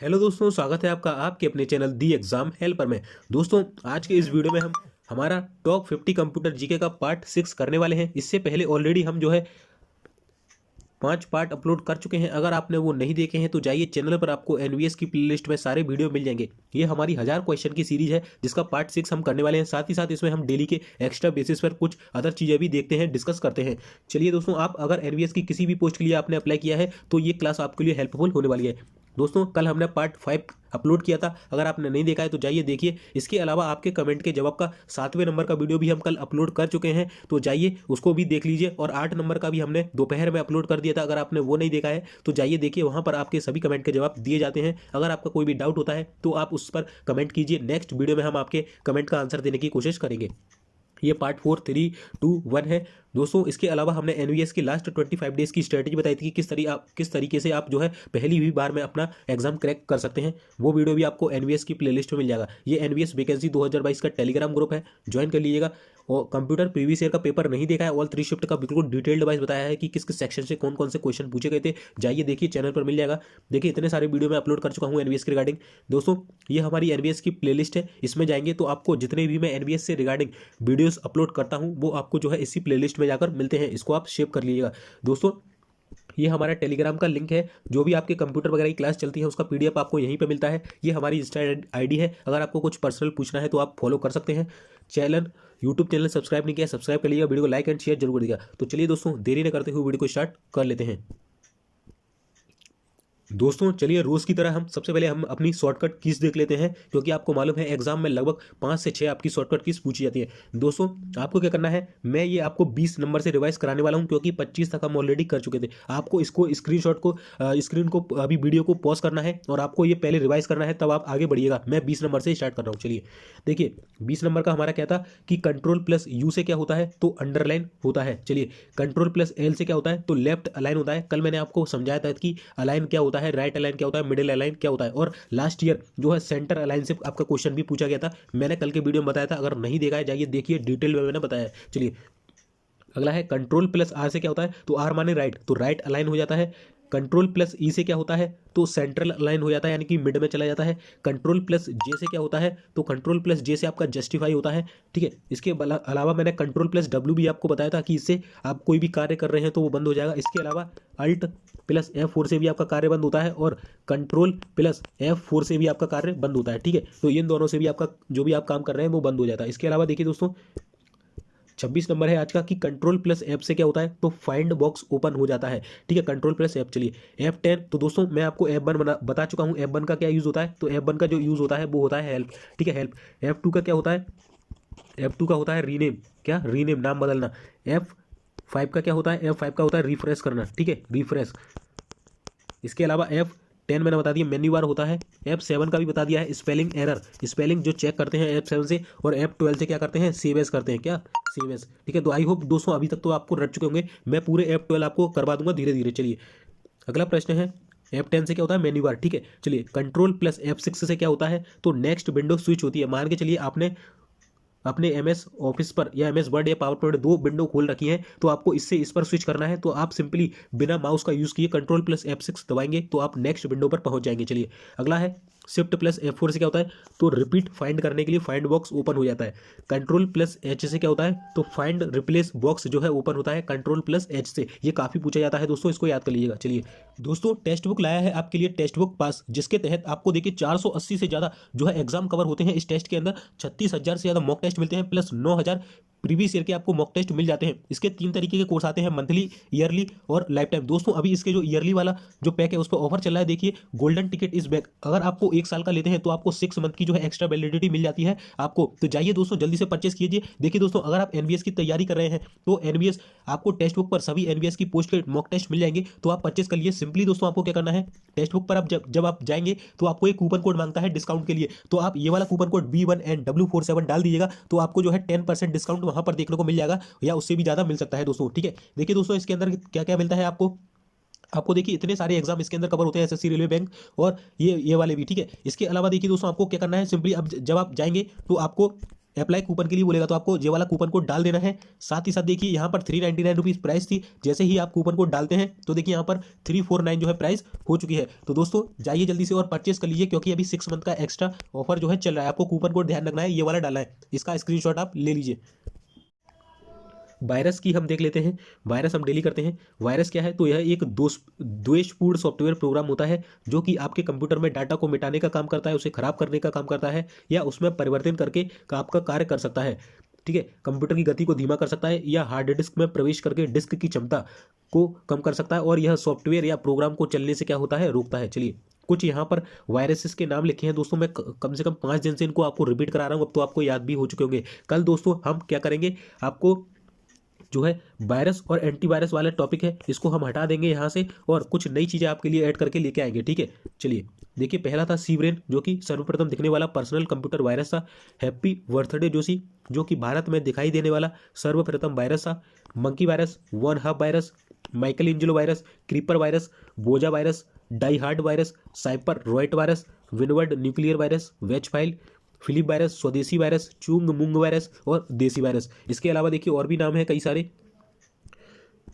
Hello दोस्तों, स्वागत है आपका आपके अपने चैनल दी एग्जाम हेल्पर में। दोस्तों, आज के इस वीडियो में हम हमारा टॉप 50 कंप्यूटर जीके का पार्ट 6 करने वाले हैं। इससे पहले ऑलरेडी हम जो है 5 पार्ट अपलोड कर चुके हैं। अगर आपने वो नहीं देखे हैं तो जाइए चैनल पर, आपको एनवीएस की प्लेलिस्ट में सारे वीडियो मिल जाएंगे। ये हमारी 1000 क्वेश्चन की सीरीज है जिसका पार्ट 6 हम करने वाले हैं। साथ ही साथ इसमें हम डेली के एक्स्ट्रा बेसिस पर कुछ अदर चीज़ें भी देखते हैं, डिस्कस करते हैं। चलिए दोस्तों, आप अगर एनवीएस की किसी भी पोस्ट के लिए आपने अप्लाई किया है तो ये क्लास आपके लिए हेल्पफुल होने वाली है। दोस्तों, कल हमने पार्ट 5 अपलोड किया था। अगर आपने नहीं देखा है तो जाइए देखिए। इसके अलावा आपके कमेंट के जवाब का 7वें नंबर का वीडियो भी हम कल अपलोड कर चुके हैं, तो जाइए उसको भी देख लीजिए। और 8 नंबर का भी हमने दोपहर में अपलोड कर दिया था। अगर आपने वो नहीं देखा है तो जाइए देखिए, वहाँ पर आपके सभी कमेंट के जवाब दिए जाते हैं। अगर आपका कोई भी डाउट होता है तो आप उस पर कमेंट कीजिए। नेक्स्ट वीडियो में हम आपके कमेंट का आंसर देने की कोशिश करेंगे। ये पार्ट 4, 3, 2, 1 है दोस्तों। इसके अलावा हमने एनवीएस की लास्ट 25 डेज की स्ट्रेटेजी बताई थी कि किस तरीके से आप जो है पहली ही बार में अपना एग्जाम क्रैक कर सकते हैं। वो वीडियो भी आपको एनवीएस की प्लेलिस्ट में मिल जाएगा। ये एनवीएस वैकेंसी 2022 का टेलीग्राम ग्रुप है, ज्वाइन कर लीजिएगा। और कंप्यूटर प्रीवियस ईयर का पेपर नहीं देखा है, ऑल 3 शिफ्ट का बिल्कुल डिटेल्ड वाइज बताया है कि किस किस सेक्शन से कौन कौन से क्वेश्चन पूछे गए थे। जाइए देखिए, चैनल पर मिल जाएगा। देखिए, इतने सारे वीडियो मैं अपलोड कर चुका हूँ एनवीएस के रिगार्डिंग। दोस्तों, ये हमारी एनवीएस की प्लेलिस्ट है। इसमें जाएंगे तो आपको जितने भी मैं एनवीएस से रिगार्डिंग वीडियोस अपलोड करता हूँ वो आपको जो है इसी प्लेलिस्ट में जाकर मिलते हैं। इसको आप सेव कर लीजिएगा। दोस्तों, ये हमारा टेलीग्राम का लिंक है। जो भी आपके कंप्यूटर वगैरह की क्लास चलती है उसका पीडीएफ आपको यहीं पे मिलता है। ये हमारी इंस्टा आईडी है। अगर आपको कुछ पर्सनल पूछना है तो आप फॉलो कर सकते हैं। चैनल यूट्यूब चैनल सब्सक्राइब नहीं किया, सब्सक्राइब कर लीजिएगा। वीडियो को लाइक एंड शेयर जरूर करिएगा। तो चलिए दोस्तों, देरी न करते हुए वीडियो को स्टार्ट कर लेते हैं। दोस्तों, चलिए रोज की तरह हम सबसे पहले हम अपनी शॉर्टकट कीज देख लेते हैं, क्योंकि आपको मालूम है एग्जाम में लगभग 5 से 6 आपकी शॉर्टकट कीज पूछी जाती है। दोस्तों, आपको क्या करना है, मैं ये आपको 20 नंबर से रिवाइज कराने वाला हूं, क्योंकि 25 तक हम ऑलरेडी कर चुके थे। आपको इसको स्क्रीनशॉट को स्क्रीन को अभी वीडियो को पॉज करना है और आपको ये पहले रिवाइज करना है, तब आप आगे बढ़िएगा। मैं 20 नंबर से स्टार्ट कर रहा हूँ। चलिए देखिए, 20 नंबर का हमारा क्या था कि कंट्रोल प्लस यू से क्या होता है तो अंडरलाइन होता है। चलिए, कंट्रोल प्लस एल से क्या होता है तो लेफ्ट अलाइन होता है। कल मैंने आपको समझाया था कि अलाइन क्या होता है, राइट अलाइन क्या होता है, मिडिल अलाइन क्या होता है। और लास्ट ईयर जो है सेंटर अलाइन से आपका क्वेश्चन भी पूछा गया था, मैंने कल के वीडियो में बताया था। अगर नहीं देखा है जाइए देखिए, डिटेल में मैंने बताया है। चलिए, अगला है कंट्रोल प्लस आर से क्या होता है तो आर माने राइट, तो राइट अलाइन हो जाता है। कंट्रोल प्लस ई से क्या होता है तो सेंट्रल अलाइन हो जाता है, यानी कि मिड में चला जाता है। कंट्रोल प्लस जे से क्या होता है तो कंट्रोल प्लस जे से आपका जस्टिफाई होता है। ठीक है, इसके अलावा मैंने कंट्रोल प्लस डब्ल्यू भी आपको बताया था कि इससे आप कोई भी कार्य कर रहे हैं तो वो बंद हो जाएगा। इसके अलावा अल्ट प्लस F4 से भी आपका कार्य बंद होता है और कंट्रोल प्लस F4 से भी आपका कार्य बंद होता है। ठीक है, तो इन दोनों से भी आपका जो भी आप काम कर रहे हैं वो बंद हो जाता है। इसके अलावा देखिए दोस्तों, 26 नंबर है आज का कि कंट्रोल प्लस एफ से क्या होता है तो फाइंड बॉक्स ओपन हो जाता है। ठीक है, कंट्रोल प्लस एफ। चलिए F10, तो दोस्तों मैं आपको F1 बता चुका हूँ। F1 का क्या यूज होता है तो F1 का जो यूज होता है वो होता है हेल्प। ठीक है, हेल्प। F2 का क्या होता है, F2 का होता है रीनेम। क्या रीनेम, नाम बदलना। F5 का क्या होता है, F5 का होता है रिफ्रेश करना। ठीक है, रिफ्रेश। इसके अलावा F10 मैंने बता दिया मेन्यू बार होता है। F7 का भी बता दिया है स्पेलिंग एरर, स्पेलिंग जो चेक करते हैं F7 से। और F12 से क्या करते हैं, सेव एज करते हैं। क्या, सेव एज। ठीक है, तो आई होप दोस्तों अभी तक तो आपको रट चुके होंगे। मैं पूरे F12 आपको करवा दूंगा धीरे धीरे। चलिए, अगला प्रश्न है F10 से क्या होता है मेन्यू बार। ठीक है, चलिए कंट्रोल प्लस F6 से क्या होता है तो नेक्स्ट विंडो स्विच होती है। मान के चलिए आपने अपने MS ऑफिस पर या MS वर्ड या पावर पॉइंट 2 विंडो खोल रखी है, तो आपको इससे इस पर स्विच करना है। तो आप सिंपली बिना माउस का यूज किए कंट्रोल प्लस F6 दबाएंगे तो आप नेक्स्ट विंडो पर पहुंच जाएंगे। चलिए, अगला है शिफ्ट प्लस F4 से क्या होता है तो रिपीट फाइंड करने के लिए फाइंड बॉक्स ओपन हो जाता है। कंट्रोल प्लस H से क्या होता है तो फाइंड रिप्लेस बॉक्स जो है ओपन होता है कंट्रोल प्लस H से। ये काफी पूछा जाता है दोस्तों, इसको याद कर लीजिएगा। चलिए दोस्तों, टेक्स्ट बुक लाया है आपके लिए, टेक्स्ट बुक पास, जिसके तहत आपको देखिए 480 से ज्यादा जो है एग्जाम कवर होते हैं। इस टेस्ट के अंदर 36,000 से ज्यादा मॉक टेस्ट मिलते हैं, प्लस 9,000 प्रीवियस ईयर के आपको मॉक टेस्ट मिल जाते हैं। इसके 3 तरीके के कोर्स आते हैं, मंथली, ईयरली और लाइफ टाइम। दोस्तों, अभी इसके जो ईयरली वाला जो पैक है उस पर ऑफर चल रहा है। देखिए, गोल्डन टिकट इज बैक। अगर आपको 1 साल का लेते हैं तो आपको 6 मंथ की जो है एक्स्ट्रा वैलिडिटी मिल जाती है आपको। तो जाइए दोस्तों, जल्दी से परचेस कीजिए। देखिए दोस्तों, अगर आप एनवीएस की तैयारी कर रहे हैं तो एनवीएस आपको टेक्स्ट बुक पर सभी एनवीएस की पोस्ट मॉक टेस्ट मिल जाएंगे, तो आप परचेस कर लीजिए। सिंपली दोस्तों आपको क्या करना है, टेक्स्ट बुक पर आप जब आप जाएंगे तो आपको एक कूपन कोड मांगता है डिस्काउंट के लिए, तो आप ये वाला कूपन कोड B1NW47 डाल दीजिएगा, तो आपको जो है 10% डिस्काउंट वहां पर देखने को मिल जाएगा, या उससे भी ज्यादा मिल सकता है दोस्तों। ठीक है, देखिए दोस्तों, इसके अंदर क्या क्या मिलता है आपको देखिए इतने सारे एग्जाम इसके अंदर कवर होते हैं, एसएससी, रेलवे, बैंक और ये वाले भी। ठीक है, इसके अलावा देखिए दोस्तों आपको क्या करना है, सिंपली अब जब आप जाएंगे तो आपको अप्लाई कूपन के लिए बोलेगा तो आपको ये वाला कूपन कोड डाल देना है। साथ ही साथ देखिए यहाँ पर 399 रुपीज़ प्राइस थी, जैसे ही आप कूपन कोड डालते हैं तो देखिए यहाँ पर 349 जो है प्राइस हो चुकी है। तो दोस्तों जाइए जल्दी से और परचेस कर लीजिए, क्योंकि अभी 6 मंथ का एक्स्ट्रा ऑफर जो है चल रहा है। आपको कूपन कोड ध्यान रखना है, ये वाला डालना है, इसका स्क्रीनशॉट आप ले लीजिए। वायरस की हम देख लेते हैं, वायरस हम डेली करते हैं। वायरस क्या है, तो यह एक द्वेषपूर्ण सॉफ्टवेयर प्रोग्राम होता है जो कि आपके कंप्यूटर में डाटा को मिटाने का काम करता है, उसे खराब करने का काम करता है, या उसमें परिवर्तन करके आपका कार्य कर सकता है। ठीक है, कंप्यूटर की गति को धीमा कर सकता है या हार्ड डिस्क में प्रवेश करके डिस्क की क्षमता को कम कर सकता है, और यह सॉफ्टवेयर या प्रोग्राम को चलने से क्या होता है, रोकता है। चलिए कुछ यहाँ पर वायरसेस के नाम लिखे हैं दोस्तों, मैं कम से कम 5 दिन से इनको आपको रिपीट करा रहा हूँ, अब तो आपको याद भी हो चुके होंगे। कल दोस्तों हम क्या करेंगे, आपको जो है वायरस और एंटीवायरस वाला टॉपिक है इसको हम हटा देंगे यहाँ से, और कुछ नई चीज़ें आपके लिए ऐड करके लेके आएंगे। ठीक है, चलिए देखिए, पहला था सीब्रेन, जो कि सर्वप्रथम दिखने वाला पर्सनल कंप्यूटर वायरस था। हैप्पी बर्थडे जोशी, जो कि भारत में दिखाई देने वाला सर्वप्रथम वायरस था। Monkey virus, one hub virus, Michelangelo virus, creeper virus, Boza virus, die hard virus, cyber riot virus, Winword nuclear virus, वेच फाइल, फिलिप वायरस, स्वदेशी वायरस, चुंग मुंग वायरस और देसी वायरस। इसके अलावा देखिए और भी नाम है कई सारे,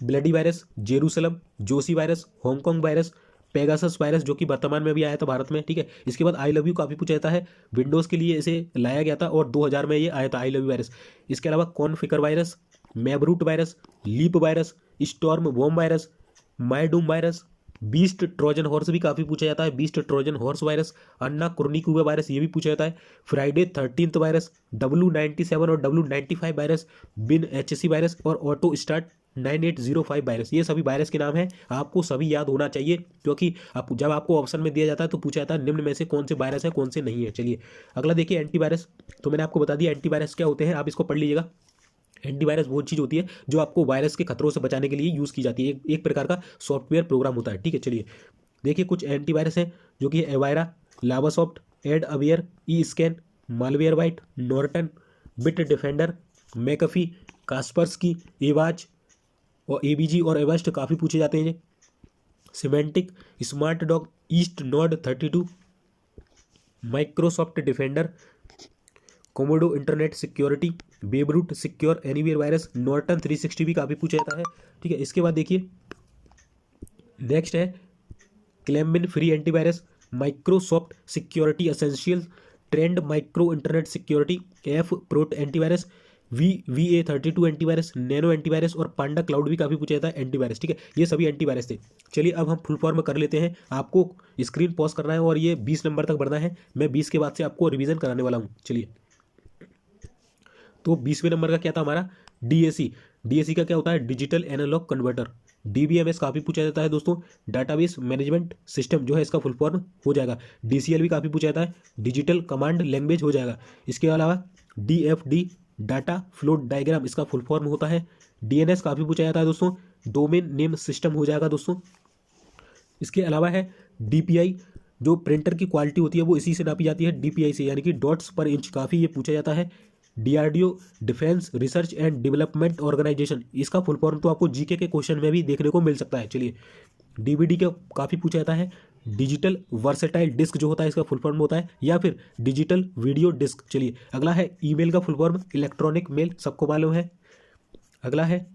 bloody virus, Jerusalem, Joshi virus, Hong Kong virus, Pegasus virus, जो कि वर्तमान में भी आया था भारत में। ठीक है, इसके बाद आई लव यू काफ़ी पूछा जाता है, विंडोज़ के लिए इसे लाया गया था और 2000 में ये आया था आई लव यू वायरस। इसके अलावा Conficker virus, Mebroot virus, leap virus, storm worm virus, Mydoom virus, beast Trojan horse भी काफ़ी पूछा जाता है, beast Trojan horse virus, Anna Kournikova virus ये भी पूछा जाता है, फ्राइडे 13th वायरस, W97 और W95 वायरस, बिन HC वायरस और ऑटो स्टार्ट 9805 वायरस। ये सभी वायरस के नाम हैं, आपको सभी याद होना चाहिए, क्योंकि आप जब आपको ऑप्शन में दिया जाता है तो पूछा जाता है निम्न में से कौन से वायरस है कौन से नहीं है। चलिए अगला देखिए, एंटीवायरस। तो मैंने आपको बता दिया एंटीवायरस क्या होते हैं, आप इसको पढ़ लीजिएगा। एंटीवायरस वो चीज़ होती है जो आपको वायरस के खतरों से बचाने के लिए यूज़ की जाती है, एक प्रकार का सॉफ्टवेयर प्रोग्राम होता है। ठीक है, चलिए देखिए कुछ एंटीवायरस हैं, जो कि Avira, Lavasoft, ad aware, e scan, malware white, Norton, Bitdefender, McAfee, Kaspersky, एवाज और एबीजी और एवेस्ट काफ़ी पूछे जाते हैं। Symantec, smart dog, east nod 32, Microsoft Defender, Comodo internet security, बेबरूट सिक्योर एनीवेयर वायरस, नॉर्टन 360 भी काफ़ी पूछा जाता है। ठीक है, इसके बाद देखिए नेक्स्ट है Clamwin free antivirus, Microsoft security essential, Trend Micro internet security, F Prot antivirus, VA32 antivirus, nano antivirus और पांडा क्लाउड भी काफ़ी पूछा जाता है एंटीवायरस। ठीक है, ये सभी एंटीवायरस थे। चलिए अब हम फुल फॉर्म कर लेते हैं, आपको स्क्रीन पॉज करना है और ये 20 नंबर तक बढ़ना है, मैं 20 के बाद से आपको रिवीजन कराने वाला हूँ। चलिए तो 20वें नंबर का क्या था हमारा, DAC। DAC का क्या होता है, डिजिटल एनालॉग कन्वर्टर। DBMS काफ़ी पूछा जाता है दोस्तों, डाटाबेस मैनेजमेंट सिस्टम जो है इसका फुल फॉर्म हो जाएगा। DCL भी काफ़ी पूछा जाता है, डिजिटल कमांड लैंग्वेज हो जाएगा। इसके अलावा DFD, डाटा फ्लो डायग्राम, इसका फुल फॉर्म होता है। DNS काफ़ी पूछा जाता है दोस्तों, डोमेन नेम सिस्टम हो जाएगा दोस्तों। इसके अलावा है DPI, जो प्रिंटर की क्वालिटी होती है वो इसी से नापी जाती है, DPI से, यानी कि डॉट्स पर इंच, काफ़ी ये पूछा जाता है। DRDO, defence research and development organisation, इसका फुल फॉर्म तो आपको जीके के क्वेश्चन में भी देखने को मिल सकता है। चलिए DVD का काफ़ी पूछा जाता है, डिजिटल वर्सेटाइल डिस्क जो होता है इसका फुल फॉर्म होता है, या फिर डिजिटल वीडियो डिस्क। चलिए अगला है ईमेल का फुल फॉर्म, इलेक्ट्रॉनिक मेल, सबको मालूम है। अगला है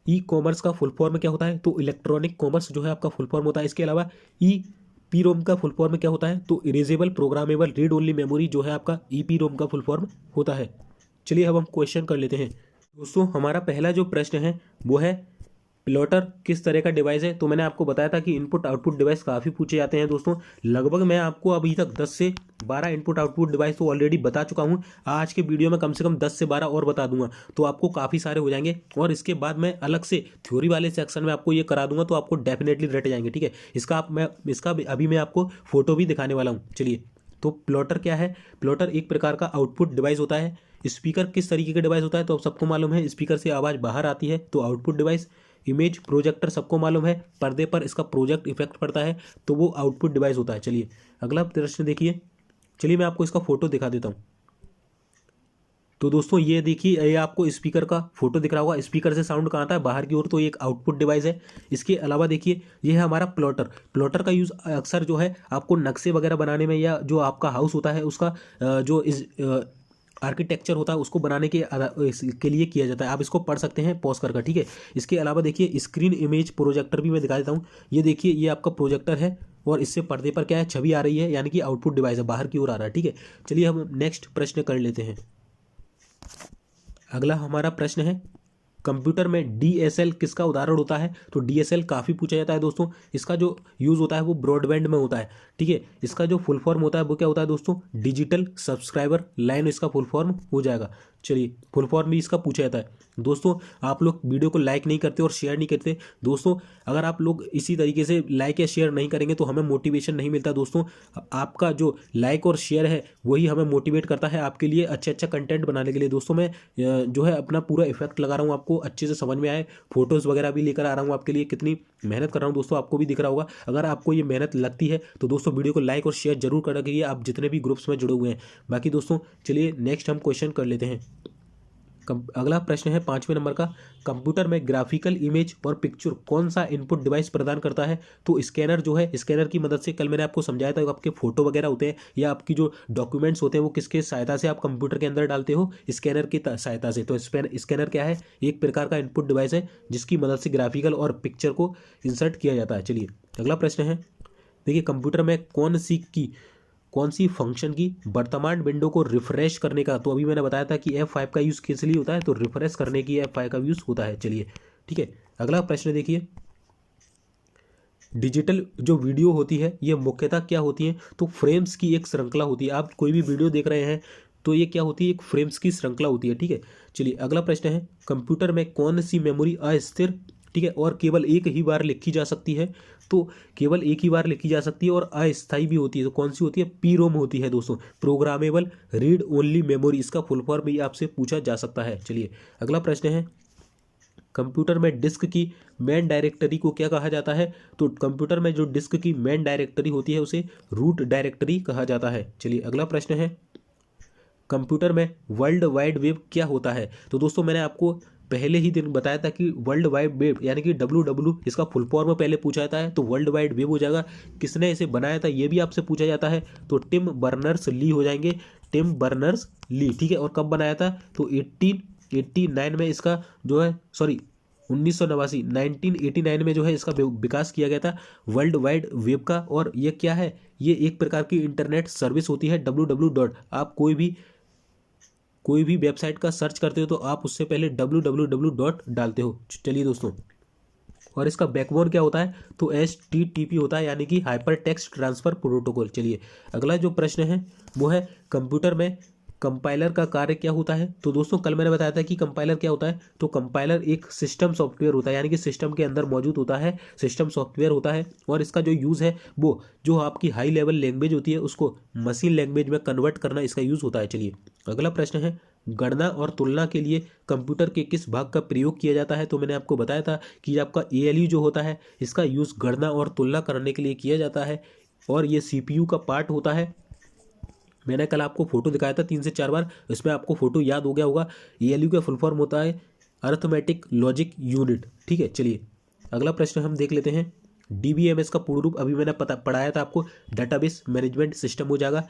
E-कॉमर्स का फुल फॉर्म क्या होता है, तो इलेक्ट्रॉनिक कॉमर्स जो है आपका फुल फॉर्म होता है। इसके अलावा EPROM का फुल फॉर्म क्या होता है, तो erasable programmable read only memory जो है आपका EPROM का फुल फॉर्म होता है। चलिए अब हम क्वेश्चन कर लेते हैं दोस्तों। हमारा पहला जो प्रश्न है वो है प्लॉटर किस तरह का डिवाइस है। तो मैंने आपको बताया था कि इनपुट आउटपुट डिवाइस काफ़ी पूछे जाते हैं दोस्तों, लगभग मैं आपको अभी तक 10 से 12 इनपुट आउटपुट डिवाइस तो ऑलरेडी बता चुका हूं। आज के वीडियो में कम से कम 10 से 12 और बता दूंगा, तो आपको काफ़ी सारे हो जाएंगे, और इसके बाद मैं अलग से थ्योरी वाले सेक्शन में आपको ये करा दूंगा, तो आपको डेफिनेटली रट जाएंगे। ठीक है, इसका अभी मैं आपको फोटो भी दिखाने वाला हूँ। चलिए तो प्लॉटर क्या है, प्लॉटर एक प्रकार का आउटपुट डिवाइस होता है। स्पीकर किस तरीके का डिवाइस होता है, तो अब सबको मालूम है, स्पीकर से आवाज़ बाहर आती है तो आउटपुट डिवाइस। इमेज प्रोजेक्टर सबको मालूम है, पर्दे पर इसका प्रोजेक्ट इफेक्ट पड़ता है तो वो आउटपुट डिवाइस होता है। चलिए अगला प्रश्न देखिए, चलिए मैं आपको इसका फोटो दिखा देता हूँ। तो दोस्तों ये देखिए, ये आपको स्पीकर का फोटो दिख रहा होगा, स्पीकर से साउंड कहाँ आता है बाहर की ओर, तो ये एक आउटपुट डिवाइस है। इसके अलावा देखिए ये है हमारा प्लॉटर। प्लॉटर का यूज़ अक्सर जो है आपको नक्शे वगैरह बनाने में, या जो आपका हाउस होता है उसका जो इस आर्किटेक्चर होता है उसको बनाने के लिए किया जाता है। आप इसको पढ़ सकते हैं पॉज कर, ठीक है। इसके अलावा देखिए स्क्रीन इमेज प्रोजेक्टर भी मैं दिखा देता हूँ। ये देखिए ये आपका प्रोजेक्टर है और इससे पर्दे पर क्या है, छवि आ रही है, यानी कि आउटपुट डिवाइस है, बाहर की ओर आ रहा है, ठीक है। चलिए हम नेक्स्ट प्रश्न कर लेते हैं। अगला हमारा प्रश्न है, कंप्यूटर में डीएसएल किसका उदाहरण होता है? तो डीएसएल काफ़ी पूछा जाता है दोस्तों। इसका जो यूज़ होता है वो ब्रॉडबैंड में होता है, ठीक है। इसका जो फुल फॉर्म होता है वो क्या होता है दोस्तों? डिजिटल सब्सक्राइबर लाइन इसका फुल फॉर्म हो जाएगा। चलिए फुल फॉर्म भी इसका पूछा जाता है। दोस्तों आप लोग वीडियो को लाइक नहीं करते और शेयर नहीं करते। दोस्तों अगर आप लोग इसी तरीके से लाइक या शेयर नहीं करेंगे तो हमें मोटिवेशन नहीं मिलता। दोस्तों आपका जो लाइक और शेयर है वही हमें मोटिवेट करता है आपके लिए अच्छा कंटेंट बनाने के लिए। दोस्तों मैं जो है अपना पूरा इफेक्ट लगा रहा हूँ, आपको अच्छे से समझ में आए, फोटोज़ वगैरह भी लेकर आ रहा हूँ आपके लिए, कितनी मेहनत कर रहा हूँ दोस्तों आपको भी दिख रहा होगा। अगर आपको ये मेहनत लगती है तो दोस्तों वीडियो को लाइक और शेयर जरूर कर रखिए, आप जितने भी ग्रुप्स में जुड़े हुए हैं। बाकी दोस्तों चलिए नेक्स्ट हम क्वेश्चन कर लेते हैं। अगला प्रश्न है 5वें नंबर का, कंप्यूटर में ग्राफिकल इमेज और पिक्चर कौन सा इनपुट डिवाइस प्रदान करता है? तो स्कैनर जो है, स्कैनर की मदद से, कल मैंने आपको समझाया था, आपके फोटो वगैरह होते हैं या आपकी जो डॉक्यूमेंट्स होते हैं वो किसके सहायता से आप कंप्यूटर के अंदर डालते हो? स्कैनर की सहायता से। तो स्कैनर क्या है? एक प्रकार का इनपुट डिवाइस है जिसकी मदद से ग्राफिकल और पिक्चर को इंसर्ट किया जाता है। चलिए अगला प्रश्न है, देखिए कंप्यूटर में कौन सी फंक्शन की वर्तमान विंडो को रिफ्रेश करने का, तो अभी मैंने बताया था कि F5 का यूज़ किस लिए होता है? तो रिफ्रेश करने की F5 का यूज़ होता है। चलिए ठीक है, अगला प्रश्न देखिए, डिजिटल जो वीडियो होती है ये मुख्यतः क्या होती है? तो फ्रेम्स की एक श्रृंखला होती है। आप कोई भी वीडियो देख रहे हैं तो ये क्या होती है? एक फ्रेम्स की श्रृंखला होती है, ठीक है। चलिए अगला प्रश्न है, कंप्यूटर में कौन सी मेमोरी अस्थिर, ठीक है, और केवल एक ही बार लिखी जा सकती है? तो केवल एक ही बार लिखी जा सकती है और अस्थायी भी होती है। तो कौन सी होती है? पीरोम होती है दोस्तों, प्रोग्रामेबल रीड ओनली मेमोरी। इसका फुल फॉर्म भी आपसे पूछा जा सकता है। चलिए अगला प्रश्न है, कंप्यूटर में डिस्क की मेन डायरेक्टरी को क्या कहा जाता है? तो कंप्यूटर में जो डिस्क की मेन डायरेक्टरी होती है उसे रूट डायरेक्टरी कहा जाता है। चलिए अगला प्रश्न है, कंप्यूटर में वर्ल्ड वाइड वेब क्या होता है? तो दोस्तों मैंने आपको पहले ही दिन बताया था कि वर्ल्ड वाइड वेब यानी कि WW इसका फुल फॉर्म पहले पूछा जाता है, तो वर्ल्ड वाइड वेब हो जाएगा। किसने इसे बनाया था ये भी आपसे पूछा जाता है, तो टिम बर्नर्स ली हो जाएंगे, टिम बर्नर्स ली, ठीक है। और कब बनाया था? तो 1889 में इसका जो है, सॉरी 1989 में जो है इसका विकास किया गया था वर्ल्ड वाइड वेब का। और ये क्या है? ये एक प्रकार की इंटरनेट सर्विस होती है। www. आप कोई भी वेबसाइट का सर्च करते हो तो आप उससे पहले www. डालते हो। चलिए दोस्तों, और इसका बैकबोन क्या होता है? तो HTTP होता है, यानी कि हाइपर टेक्स्ट ट्रांसफर प्रोटोकॉल। चलिए अगला जो प्रश्न है वो है, कंप्यूटर में कंपाइलर का कार्य क्या होता है? तो दोस्तों कल मैंने बताया था कि कंपाइलर क्या होता है। तो कंपाइलर एक सिस्टम सॉफ्टवेयर होता है, यानी कि सिस्टम के अंदर मौजूद होता है, सिस्टम सॉफ्टवेयर होता है। और इसका जो यूज़ है वो जो आपकी हाई लेवल लैंग्वेज होती है उसको मशीन लैंग्वेज में कन्वर्ट करना इसका यूज़ होता है। चलिए अगला प्रश्न है, गणना और तुलना के लिए कंप्यूटर के किस भाग का प्रयोग किया जाता है? तो मैंने आपको बताया था कि आपका ALU जो होता है इसका यूज़ गणना और तुलना करने के लिए किया जाता है और ये CPU का पार्ट होता है। मैंने कल आपको फोटो दिखाया था 3 से 4 बार, इसमें आपको फोटो याद हो गया होगा। ALU का फुल फॉर्म होता है अर्थमेटिक लॉजिक यूनिट, ठीक है। चलिए अगला प्रश्न हम देख लेते हैं, DBMS का पूर्ण रूप अभी मैंने पढ़ाया था आपको, डाटाबेस मैनेजमेंट सिस्टम हो जाएगा।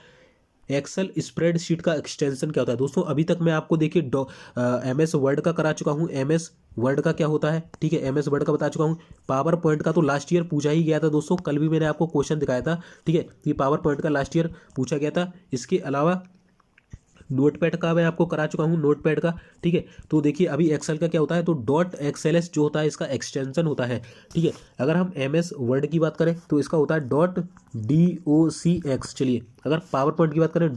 एक्सेल स्प्रेडशीट का एक्सटेंशन क्या होता है? दोस्तों अभी तक मैं आपको देखिए MS वर्ड का करा चुका हूँ, MS वर्ड का क्या होता है, ठीक है, MS वर्ड का बता चुका हूँ। पावर पॉइंट का तो लास्ट ईयर पूछा ही गया था दोस्तों, कल भी मैंने आपको क्वेश्चन दिखाया था, ठीक है, ये पावर पॉइंट का लास्ट ईयर पूछा गया था। इसके अलावा नोटपैड का मैं आपको करा चुका हूँ, नोटपैड का, ठीक है। तो देखिए अभी एक्सेल का क्या होता है, तो .xls जो होता है इसका एक्सटेंशन होता है, ठीक है। अगर हम MS वर्ड की बात करें तो इसका होता है .docx। चलिए अगर पावर पॉइंट की बात करें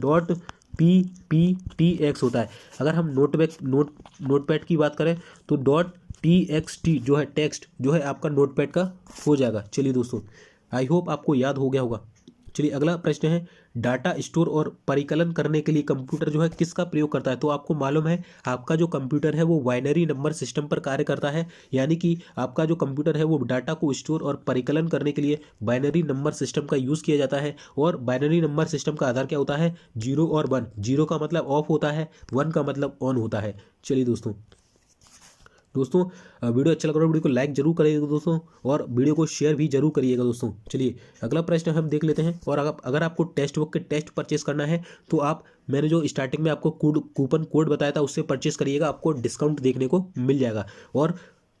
.pptx होता है। अगर हम नोटपैड की बात करें तो .txt जो है टेक्स्ट जो है आपका नोटपैड का हो जाएगा। चलिए दोस्तों, आई होप आपको याद हो गया होगा। चलिए अगला प्रश्न है, डाटा स्टोर और परिकलन करने के लिए कंप्यूटर जो है किसका प्रयोग करता है? तो आपको मालूम है आपका जो कंप्यूटर है वो बाइनरी नंबर सिस्टम पर कार्य करता है, यानी कि आपका जो कंप्यूटर है वो डाटा को स्टोर और परिकलन करने के लिए बाइनरी नंबर सिस्टम का यूज़ किया जाता है। और बाइनरी नंबर सिस्टम का आधार क्या होता है? 0 और 1। 0 का मतलब ऑफ होता है, 1 का मतलब ऑन होता है। चलिए दोस्तों वीडियो अच्छा लग रहा है वीडियो को लाइक जरूर करिएगा दोस्तों, और वीडियो को शेयर भी जरूर करिएगा दोस्तों। चलिए अगला प्रश्न हम देख लेते हैं, और अगर आपको टेक्स्ट बुक के टेस्ट परचेस करना है तो आप मैंने जो स्टार्टिंग में आपको कूपन कोड बताया था उससे परचेस करिएगा, आपको डिस्काउंट देखने को मिल जाएगा। और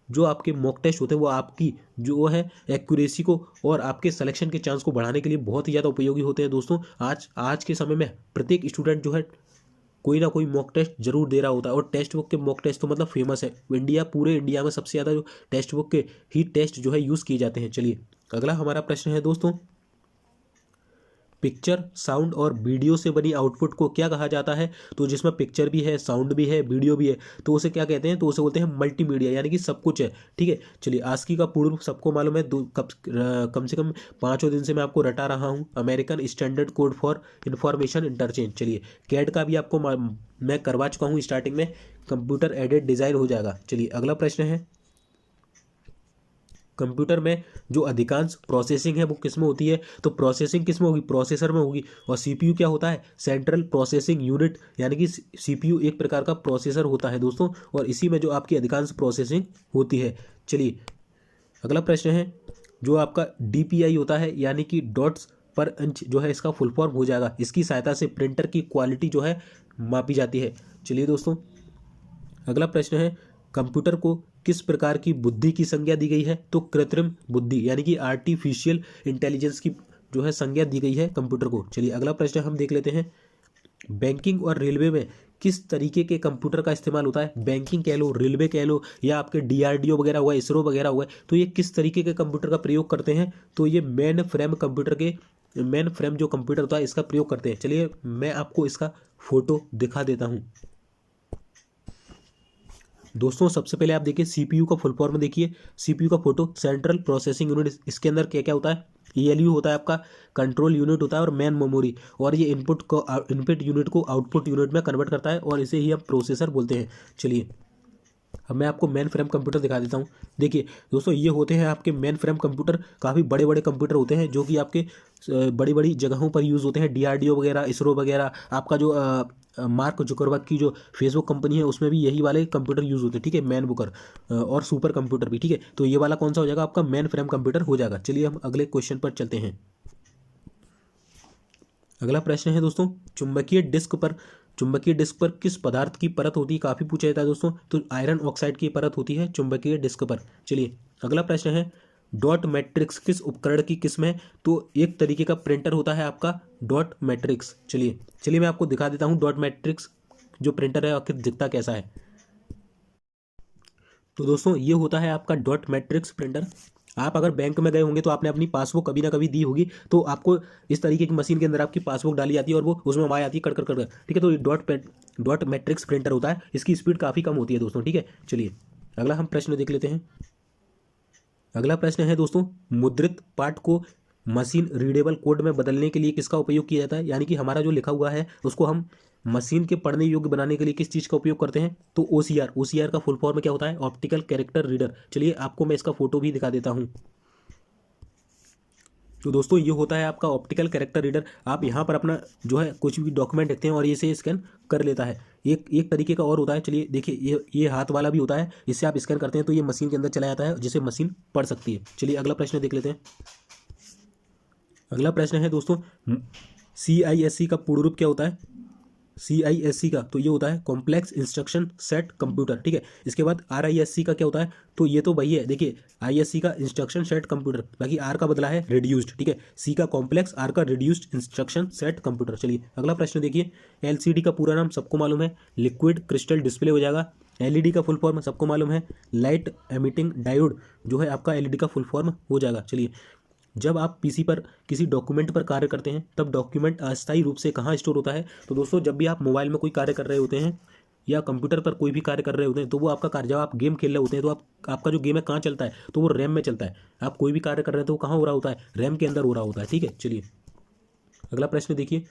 जो आपके मॉक टेस्ट होते हैं वो आपकी जो है एक्यूरेसी को और आपके सिलेक्शन के चांस को बढ़ाने के लिए बहुत ही ज़्यादा उपयोगी होते हैं दोस्तों। आज के समय में प्रत्येक स्टूडेंट जो है कोई ना कोई मॉक टेस्ट जरूर दे रहा होता है, और टेक्स्ट बुक के मॉक टेस्ट तो मतलब फेमस है पूरे इंडिया में सबसे ज़्यादा जो टेक्स्ट बुक के ही टेस्ट जो है यूज़ किए जाते हैं। चलिए अगला हमारा प्रश्न है दोस्तों, पिक्चर, साउंड और वीडियो से बनी आउटपुट को क्या कहा जाता है? तो जिसमें पिक्चर भी है, साउंड भी है, वीडियो भी है, तो उसे क्या कहते हैं? तो उसे बोलते हैं मल्टीमीडिया, यानी कि सब कुछ है। ठीक है, चलिए आस्की का पूर्व सबको मालूम है, कम से कम 5 दिन से मैं आपको रटा रहा हूँ, American standard code for information interchange. चलिए कैड का भी आपको मैं करवा चुका हूँ स्टार्टिंग में, कंप्यूटर एडेड डिज़ाइन हो जाएगा। चलिए अगला प्रश्न है, कंप्यूटर में जो अधिकांश प्रोसेसिंग है वो किस में होती है? तो प्रोसेसिंग किस में होगी? प्रोसेसर में होगी। और सीपीयू क्या होता है? सेंट्रल प्रोसेसिंग यूनिट, यानी कि सीपीयू एक प्रकार का प्रोसेसर होता है दोस्तों, और इसी में जो आपकी अधिकांश प्रोसेसिंग होती है। चलिए अगला प्रश्न है, जो आपका डीपीआई होता है यानी कि डॉट्स पर इंच जो है इसका फुल फॉर्म हो जाएगा, इसकी सहायता से प्रिंटर की क्वालिटी जो है मापी जाती है। चलिए दोस्तों अगला प्रश्न है, कंप्यूटर को किस प्रकार की बुद्धि की संज्ञा दी गई है? तो कृत्रिम बुद्धि, यानी कि आर्टिफिशियल इंटेलिजेंस की जो है संज्ञा दी गई है कंप्यूटर को। चलिए अगला प्रश्न हम देख लेते हैं, बैंकिंग और रेलवे में किस तरीके के कंप्यूटर का इस्तेमाल होता है? बैंकिंग कह लो, रेलवे कह लो, या आपके डीआरडीओ वगैरह हुआ, इसरो वगैरह हुआ, तो ये किस तरीके के कंप्यूटर का प्रयोग करते हैं? तो ये मेन फ्रेम जो कंप्यूटर होता है इसका प्रयोग करते हैं। चलिए मैं आपको इसका फोटो दिखा देता हूँ दोस्तों। सबसे पहले आप देखिए सीपीयू का फुल फॉर्म देखिए, सीपीयू का फोटो, सेंट्रल प्रोसेसिंग यूनिट, इसके अंदर क्या क्या होता है? ईएलयू होता है आपका, कंट्रोल यूनिट होता है, और मेन मेमोरी, और ये इनपुट यूनिट को आउटपुट यूनिट में कन्वर्ट करता है, और इसे ही हम प्रोसेसर बोलते हैं। चलिए अब मैं आपको मेन फ्रेम कंप्यूटर दिखा देता हूँ। देखिए दोस्तों ये होते हैं आपके मेन फ्रेम कंप्यूटर, काफ़ी बड़े बड़े कंप्यूटर होते हैं जो कि आपके बड़ी बड़ी जगहों पर यूज़ होते हैं, डीआरडीओ वगैरह, इसरो वगैरह, आपका जो मार्क जुकरबर्ग की जो फेसबुक कंपनी है उसमें भी यही वाले कंप्यूटर यूज़ होते हैं। ठीक है, मैन बुकर और सुपर कंप्यूटर भी। ठीक है, तो ये वाला कौन सा हो जाएगा? आपका मेन फ्रेम कंप्यूटर हो जाएगा। चलिए हम अगले क्वेश्चन पर चलते हैं। अगला प्रश्न है दोस्तों, चुंबकीय डिस्क पर किस पदार्थ की परत होती है? काफ़ी पूछा जाता है दोस्तों, तो आयरन ऑक्साइड की परत होती है चुंबकीय डिस्क पर। चलिए अगला प्रश्न है, डॉट मैट्रिक्स किस उपकरण की किस्म है? तो एक तरीके का प्रिंटर होता है आपका डॉट मैट्रिक्स। चलिए मैं आपको दिखा देता हूँ डॉट मैट्रिक्स जो प्रिंटर है आखिर दिखता कैसा है। तो दोस्तों ये होता है आपका डॉट मैट्रिक्स प्रिंटर। आप अगर बैंक में गए होंगे तो आपने अपनी पासबुक कभी ना कभी दी होगी, तो आपको इस तरीके की मशीन के अंदर आपकी पासबुक डाली जाती है और वो उसमें आवाज आती है कड़ कड़ कड़। ठीक है, तो ये डॉट मैट्रिक्स प्रिंटर होता है, इसकी स्पीड काफ़ी कम होती है दोस्तों। ठीक है, चलिए अगला हम प्रश्न देख लेते हैं। अगला प्रश्न है दोस्तों, मुद्रित पाठ को मशीन रीडेबल कोड में बदलने के लिए किसका उपयोग किया जाता है? यानी कि हमारा जो लिखा हुआ है उसको हम मशीन के पढ़ने योग्य बनाने के लिए किस चीज़ का उपयोग करते हैं? तो ओसीआर का फुल फॉर्म क्या होता है? Optical character reader. चलिए आपको मैं इसका फोटो भी दिखा देता हूँ। तो दोस्तों ये होता है आपका ऑप्टिकल कैरेक्टर रीडर। आप यहाँ पर अपना जो है कुछ भी डॉक्यूमेंट लिखते हैं और ये से स्कैन कर लेता है। एक तरीके का और होता है, चलिए देखिए ये हाथ वाला भी होता है, इससे आप स्कैन करते हैं तो ये मशीन के अंदर चला जाता है जिसे मशीन पढ़ सकती है। चलिए अगला प्रश्न देख लेते हैं। अगला प्रश्न है दोस्तों, CISC का पूर्ण रूप क्या होता है? CISC का तो ये होता है कॉम्प्लेक्स इंस्ट्रक्शन सेट कंप्यूटर। ठीक है, इसके बाद RISC का क्या होता है? तो ये तो वही है, देखिए ISC का इंस्ट्रक्शन सेट कंप्यूटर, बाकी R का बदला है रिड्यूस्ड। ठीक है, C का कॉम्प्लेक्स, R का रिड्यूस्ड इंस्ट्रक्शन सेट कंप्यूटर। चलिए अगला प्रश्न देखिए, LCD का पूरा नाम सबको मालूम है, लिक्विड क्रिस्टल डिस्प्ले हो जाएगा। LED का फुल फॉर्म सबको मालूम है, लाइट एमिटिंग डायोड जो है आपका LED का फुल फॉर्म हो जाएगा। चलिए जब आप पीसी पर किसी डॉक्यूमेंट पर कार्य करते हैं तब डॉक्यूमेंट अस्थायी रूप से कहाँ स्टोर होता है? तो दोस्तों जब भी आप मोबाइल में कोई कार्य कर रहे होते हैं या कंप्यूटर पर कोई भी कार्य कर रहे होते हैं तो वो आपका कार्य, जब आप गेम खेल रहे होते हैं तो आपका जो गेम है कहाँ चलता है? तो वो रैम में चलता है। आप कोई भी कार्य कर रहे हैं तो वो कहाँ हो रहा होता है? रैम के अंदर हो रहा होता है। ठीक है, चलिए अगला प्रश्न देखिए,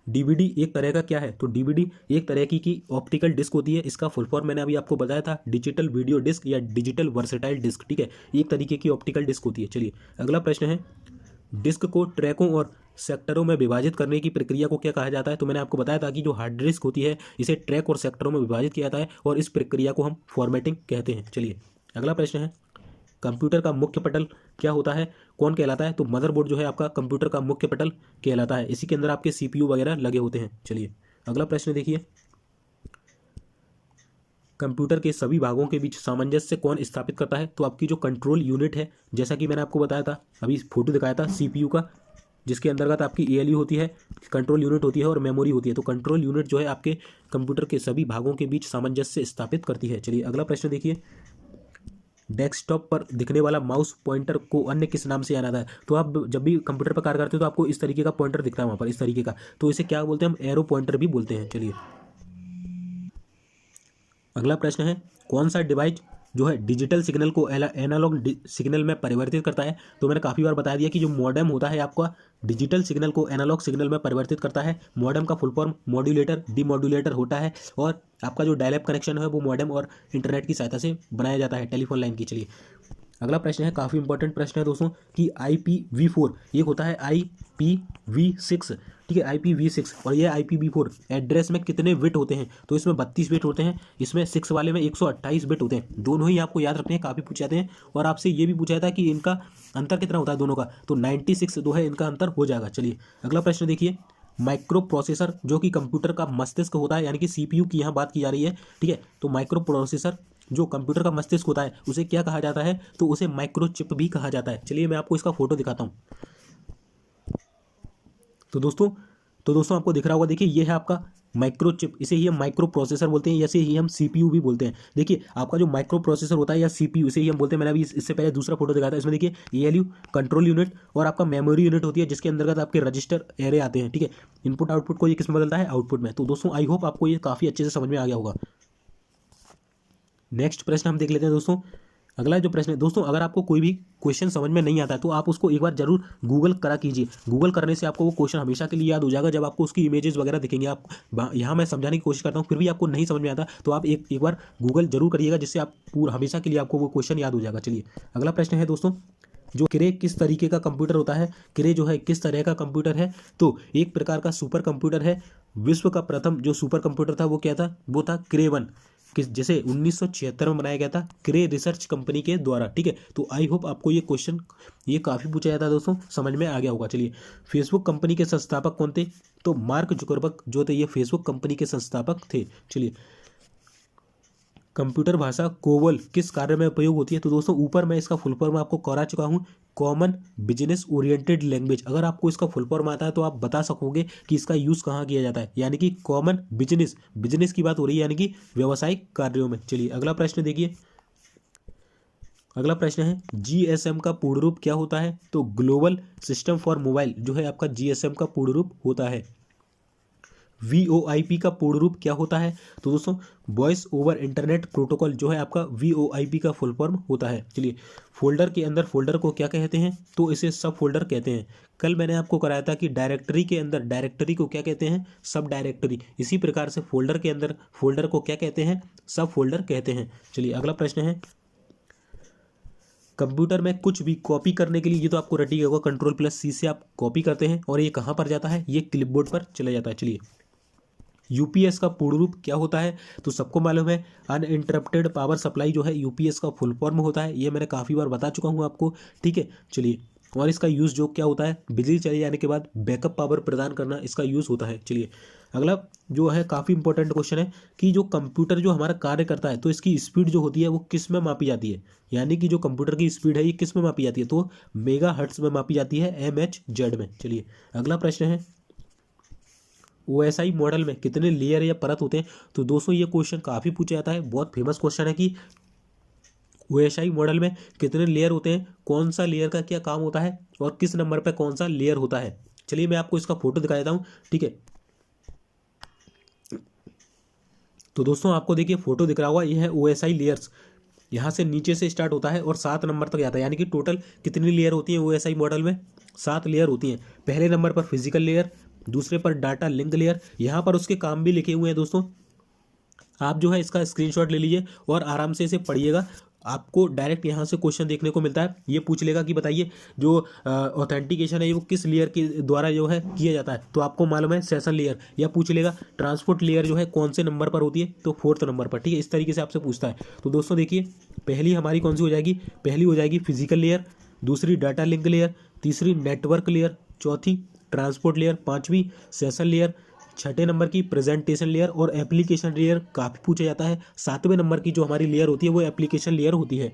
डीवीडी एक तरह का क्या है? तो डीवीडी एक तरह की ऑप्टिकल डिस्क होती है, इसका फुल फॉर्म मैंने अभी आपको बताया था, डिजिटल वीडियो डिस्क या डिजिटल वर्सेटाइल डिस्क। ठीक है, एक तरीके की ऑप्टिकल डिस्क होती है। चलिए अगला प्रश्न है, डिस्क को ट्रैकों और सेक्टरों में विभाजित करने की प्रक्रिया को क्या कहा जाता है? तो मैंने आपको बताया था कि जो हार्ड डिस्क होती है इसे ट्रैक और सेक्टरों में विभाजित किया जाता है और इस प्रक्रिया को हम फॉर्मेटिंग कहते हैं। चलिए अगला प्रश्न है, कंप्यूटर का मुख्य पटल क्या होता है? कौन कहलाता है? तो मदरबोर्ड जो है आपका कंप्यूटर का मुख्य पटल कहलाता है, इसी के अंदर आपके CPU वगैरह लगे होते हैं। चलिए अगला प्रश्न देखिए, कंप्यूटर के सभी भागों के बीच सामंजस्य कौन स्थापित करता है? तो आपकी जो कंट्रोल यूनिट है, जैसा कि मैंने आपको बताया था, अभी फोटो दिखाया था सीपीयू का, जिसके अंतर्गत आपकी एएलयू होती है, कंट्रोल यूनिट होती है और मेमोरी होती है। तो कंट्रोल यूनिट जो है आपके कंप्यूटर के सभी भागों के बीच सामंजस्य स्थापित करती है। चलिए अगला प्रश्न देखिए, डेस्कटॉप पर दिखने वाला माउस पॉइंटर को अन्य किस नाम से जाना जाता है? तो आप जब भी कंप्यूटर पर कार्य करते हो तो आपको इस तरीके का पॉइंटर दिखता है वहाँ पर, इस तरीके का, तो इसे क्या बोलते हैं? हम एरो पॉइंटर भी बोलते हैं। चलिए अगला प्रश्न है, कौन सा डिवाइस जो है डिजिटल सिग्नल को एनालॉग सिग्नल में परिवर्तित करता है? तो मैंने काफ़ी बार बता दिया कि जो मॉडेम होता है आपका डिजिटल सिग्नल को एनालॉग सिग्नल में परिवर्तित करता है। मॉडेम का फुल फॉर्म मॉड्यूलेटर, डीमॉड्यूलेटर होता है, और आपका जो डायल अप कनेक्शन है वो मॉडेम और इंटरनेट की सहायता से बनाया जाता है, टेलीफोन लाइन की। चलिए अगला प्रश्न है, काफ़ी इंपॉर्टेंट प्रश्न है दोस्तों, कि IPv4 एक होता है IPv6, ठीक है, IPv6 और ये IPv4 एड्रेस में कितने बिट होते हैं? तो इसमें 32 बिट होते हैं, इसमें 6 वाले में 128 बिट होते हैं। दोनों ही आपको याद रखने हैं, काफ़ी पूछे जाते हैं। और आपसे ये भी पूछा जाता है कि इनका अंतर कितना होता है दोनों का, तो 96 जो है इनका अंतर हो जाएगा। चलिए अगला प्रश्न देखिए, माइक्रो प्रोसेसर जो कि कंप्यूटर का मस्तिष्क होता है, यानी कि सीपीयू की यहाँ बात की जा रही है, ठीक है, तो माइक्रो प्रोसेसर जो कंप्यूटर का मस्तिष्क होता है उसे क्या कहा जाता है? तो उसे माइक्रोचिप भी कहा जाता है। चलिए मैं आपको इसका फोटो दिखाता हूँ। तो दोस्तों आपको दिख रहा होगा, देखिए ये है आपका माइक्रोचिप, इसे ही हम माइक्रो प्रोसेसर बोलते हैं, ऐसे ही हम सीपीयू भी बोलते हैं। देखिए आपका जो माइक्रो प्रोसेसर होता है या सीपीयू, इसे ही हम बोलते हैं। मैंने अभी इससे पहले दूसरा फोटो दिखाया था, इसमें देखिए एएलयू कंट्रोल यूनिट और आपका मेमोरी यूनिट होती है, जिसके अंतर्गत आपके रजिस्टर एरे आते हैं, ठीक है। इनपुट आउटपुट को ये किस में बदलता है? आउटपुट में। तो दोस्तों आई होप आपको ये काफ़ी अच्छे से समझ में आ गया होगा। नेक्स्ट प्रश्न हम देख लेते हैं दोस्तों। अगला जो प्रश्न है दोस्तों, अगर आपको कोई भी क्वेश्चन समझ में नहीं आता है तो आप उसको एक बार जरूर गूगल करा कीजिए। गूगल करने से आपको वो क्वेश्चन हमेशा के लिए याद हो जाएगा। जब आपको उसकी इमेजेस वगैरह दिखेंगे, आप यहाँ मैं समझाने की कोशिश करता हूँ, फिर भी आपको नहीं समझ में आता तो आप एक बार गूगल जरूर करिएगा, जिससे आप पूरा हमेशा के लिए आपको वो क्वेश्चन याद हो जाएगा। चलिए अगला प्रश्न है दोस्तों, जो क्रे किस तरीके का कंप्यूटर होता है? क्रे जो है किस तरह का कंप्यूटर है? तो एक प्रकार का सुपर कंप्यूटर है। विश्व का प्रथम जो सुपर कंप्यूटर था वो क्या था? वो था क्रे 1, किस जैसे 1976 में बनाया गया था क्रे रिसर्च कंपनी के द्वारा, ठीक है। तो आई होप आपको ये क्वेश्चन ये काफ़ी पूछा जाता है दोस्तों, समझ में आ गया होगा। चलिए फेसबुक कंपनी के संस्थापक कौन थे? तो मार्क जुकरबर्ग जो थे ये फेसबुक कंपनी के संस्थापक थे। चलिए कंप्यूटर भाषा कोबोल किस कार्य में उपयोग होती है? तो दोस्तों ऊपर मैं इसका फुल फॉर्म आपको करा चुका हूँ, कॉमन बिजनेस ओरिएंटेड लैंग्वेज। अगर आपको इसका फुल फॉर्म आता है तो आप बता सकोगे कि इसका यूज़ कहाँ किया जाता है, यानी कि कॉमन बिजनेस की बात हो रही है, यानी कि व्यावसायिक कार्यों में। चलिए अगला प्रश्न देखिए, अगला प्रश्न है GSM का पूर्ण रूप क्या होता है? तो ग्लोबल सिस्टम फॉर मोबाइल जो है आपका GSM का पूर्ण रूप होता है। VoIP का पूर्ण रूप क्या होता है? तो दोस्तों वॉइस ओवर इंटरनेट प्रोटोकॉल जो है आपका VoIP का फुल फॉर्म होता है। चलिए फोल्डर के अंदर फोल्डर को क्या कहते हैं? तो इसे सब फोल्डर कहते हैं। कल मैंने आपको कराया था कि डायरेक्टरी के अंदर डायरेक्टरी को क्या कहते हैं? सब डायरेक्टरी। इसी प्रकार से फोल्डर के अंदर फोल्डर को क्या कहते हैं? सब फोल्डर कहते हैं। चलिए अगला प्रश्न है, कंप्यूटर में कुछ भी कॉपी करने के लिए, ये तो आपको रटी होगा, Ctrl+C से आप कॉपी करते हैं और ये कहाँ पर जाता है? ये क्लिपबोर्ड पर चला जाता है। चलिए यूपीएस का पूर्ण रूप क्या होता है? तो सबको मालूम है अनइंटरप्टेड पावर सप्लाई जो है यूपीएस का फुल फॉर्म होता है। ये मैंने काफ़ी बार बता चुका हूँ आपको, ठीक है। चलिए और इसका यूज़ जो क्या होता है? बिजली चले जाने के बाद बैकअप पावर प्रदान करना इसका यूज़ होता है। चलिए अगला जो है काफ़ी इंपॉर्टेंट क्वेश्चन है कि जो कंप्यूटर जो हमारा कार्य करता है तो इसकी स्पीड जो होती है वो किस में मापी जाती है? यानी कि जो कंप्यूटर की स्पीड है ये किस में मापी जाती है? तो मेगा हर्ट्ज में मापी जाती है, MHz में। चलिए अगला प्रश्न है, OSI मॉडल में कितने लेयर या परत होते हैं? तो दोस्तों ये क्वेश्चन काफ़ी पूछा जाता है, बहुत फेमस क्वेश्चन है कि OSI मॉडल में कितने लेयर होते हैं, कौन सा लेयर का क्या काम होता है और किस नंबर पर कौन सा लेयर होता है। चलिए मैं आपको इसका फोटो दिखा देता हूँ, ठीक है। तो दोस्तों आपको देखिए फोटो दिख रहा होगा, ये है OSI लेयर्स। यहाँ से नीचे से स्टार्ट होता है और 7 नंबर तक जाता है, यानी कि टोटल कितनी लेयर होती है OSI मॉडल में? 7 लेयर होती हैं। पहले नंबर पर फिजिकल लेयर, दूसरे पर डाटा लिंक लेयर। यहाँ पर उसके काम भी लिखे हुए हैं दोस्तों, आप जो है इसका स्क्रीनशॉट ले लीजिए और आराम से इसे पढ़िएगा। आपको डायरेक्ट यहाँ से क्वेश्चन देखने को मिलता है। ये पूछ लेगा कि बताइए जो ऑथेंटिकेशन है वो किस लेयर के द्वारा जो है किया जाता है? तो आपको मालूम है सेशन लेयर। या पूछ लेगा ट्रांसपोर्ट लेयर जो है कौन से नंबर पर होती है? तो 4th नंबर पर, ठीक है। इस तरीके से आपसे पूछता है। तो दोस्तों देखिए पहली हमारी कौन सी हो जाएगी? पहली हो जाएगी फिजिकल लेयर, दूसरी डाटा लिंक लेयर, तीसरी नेटवर्क लेयर, चौथी ट्रांसपोर्ट लेयर, 5वीं सेशन लेयर, छठे नंबर की प्रेजेंटेशन लेयर और एप्लीकेशन लेयर काफ़ी पूछा जाता है। सातवें नंबर की जो हमारी लेयर होती है वो एप्लीकेशन लेयर होती है।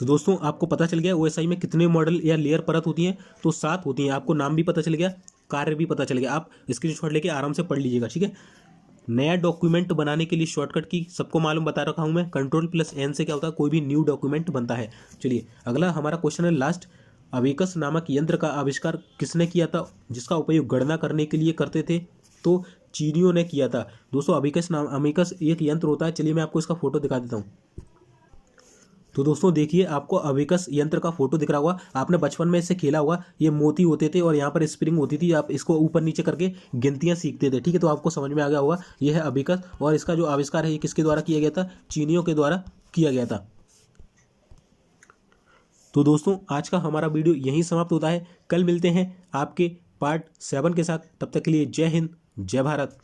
तो दोस्तों आपको पता चल गया ओएसआई में कितने मॉडल या लेयर परत होती हैं, तो 7 होती हैं। आपको नाम भी पता चल गया, कार्य भी पता चल गया। आप स्क्रीनशॉट लेके आराम से पढ़ लीजिएगा, ठीक है। नया डॉक्यूमेंट बनाने के लिए शॉर्टकट की सबको मालूम बता रखा हूं मैं, Ctrl+N से क्या होता है, कोई भी न्यू डॉक्यूमेंट बनता है। चलिए अगला हमारा क्वेश्चन है लास्ट। अबेकस नामक यंत्र का आविष्कार किसने किया था, जिसका उपयोग गणना करने के लिए करते थे, तो चीनियों ने किया था। दोस्तों अबेकस एक यंत्र होता है। चलिए मैं आपको इसका फोटो दिखा देता हूँ। तो दोस्तों देखिए, आपको अबेकस यंत्र का फोटो दिख रहा होगा, आपने बचपन में इससे खेला होगा। ये मोती होते थे और यहाँ पर स्प्रिंग होती थी, आप इसको ऊपर नीचे करके गिनतियां सीखते थे, ठीक है। तो आपको समझ में आ गया होगा, यह है अबेकस। और इसका जो आविष्कार है ये किसके द्वारा किया गया था, चीनियों के द्वारा किया गया था। तो दोस्तों आज का हमारा वीडियो यहीं समाप्त होता है। कल मिलते हैं आपके पार्ट 7 के साथ। तब तक के लिए जय हिंद, जय भारत।